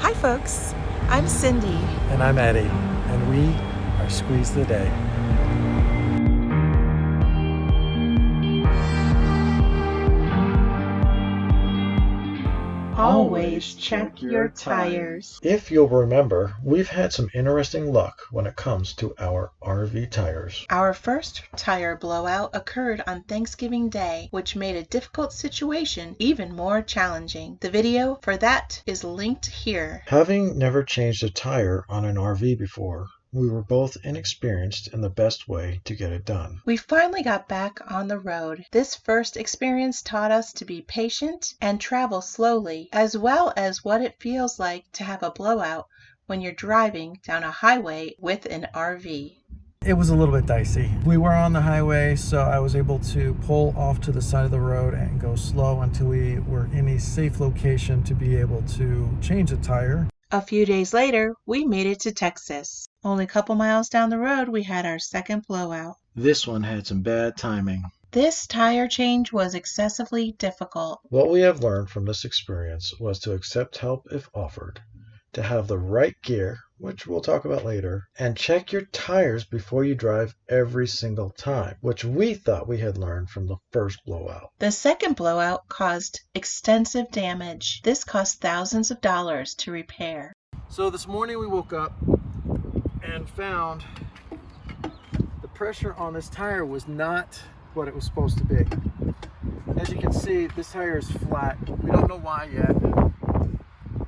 Hi folks, I'm Cindy. And I'm Eddie, and we are Squeeze the Day. Always check your tires. If you'll remember, we've had some interesting luck when it comes to our RV tires. Our first tire blowout occurred on Thanksgiving Day, which made a difficult situation even more challenging. The video for that is linked here. Having never changed a tire on an RV before, we were both inexperienced in the best way to get it done. We finally got back on the road. This first experience taught us to be patient and travel slowly, as well as what it feels like to have a blowout when you're driving down a highway with an RV. It was a little bit dicey. We were on the highway, so I was able to pull off to the side of the road and go slow until we were in a safe location to be able to change a tire. A few days later, we made it to Texas. Only a couple miles down the road, we had our second blowout. This one had some bad timing. This tire change was excessively difficult. What we have learned from this experience was to accept help if offered, to have the right gear, which we'll talk about later, and check your tires before you drive every single time, which we thought we had learned from the first blowout. The second blowout caused extensive damage. This cost thousands of dollars to repair. So this morning we woke up and found the pressure on this tire was not what it was supposed to be. As you can see, this tire is flat. We don't know why yet,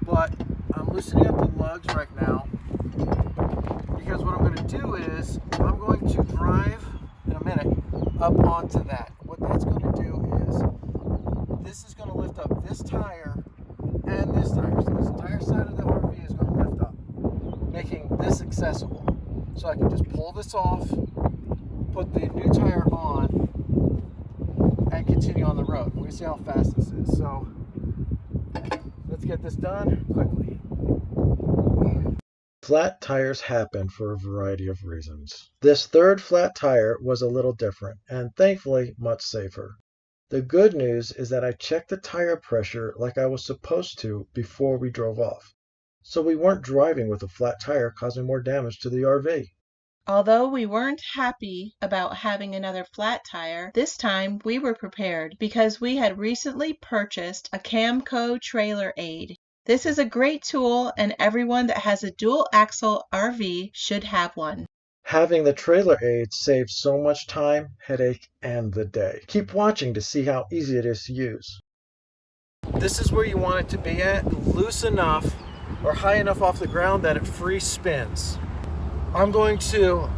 but I'm loosening up the lugs right now because what I'm going to do is I'm going to drive in a minute up onto that. What that's going to do is this is going to lift up this tire and this tire. So this entire side of the RV is going to lift up, making this accessible. So I can just pull this off, put the new tire on, and continue on the road. We're going to see how fast this is. So let's get this done quickly. Flat tires happen for a variety of reasons. This third flat tire was a little different and thankfully much safer. The good news is that I checked the tire pressure like I was supposed to before we drove off. So we weren't driving with a flat tire causing more damage to the RV. Although we weren't happy about having another flat tire, this time we were prepared because we had recently purchased a Camco trailer aid. This is a great tool and everyone that has a dual axle RV should have one. Having the trailer aid saves so much time, headache, and the day. Keep watching to see how easy it is to use. This is where you want it to be at, loose enough or high enough off the ground that it free spins. I'm going to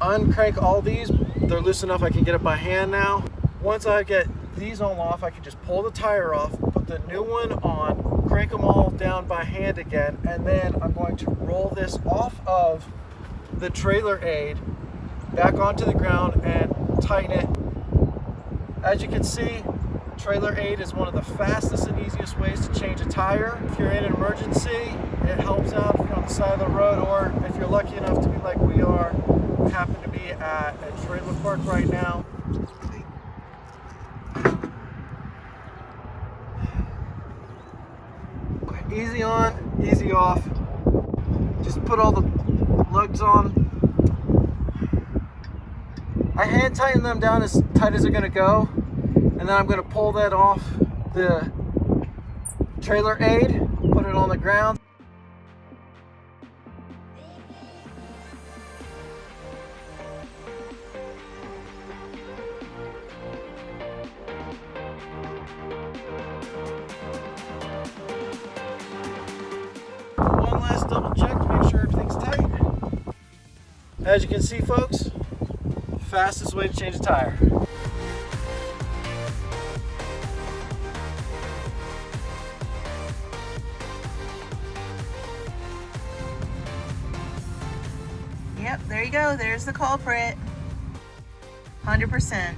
uncrank all these. They're loose enough I can get it by hand now. Once I get these all off, I can just pull the tire off, put the new one on, crank them all down by hand again, and then I'm going to roll this off of the trailer aid back onto the ground and tighten it. As you can see, trailer aid is one of the fastest and easiest ways to change a tire. If you're in an emergency, it helps out if you're on the side of the road, or if you're lucky enough to be like we are, we happen to be at a trailer park right now. Easy on, easy off. Just put all the lugs on. I hand tighten them down as tight as they're gonna go, and then I'm gonna pull that off the trailer aid, put it on the ground. One last double check to make sure everything's tight. As you can see, folks, fastest way to change a tire. Yep, there you go. There's the culprit. 100%.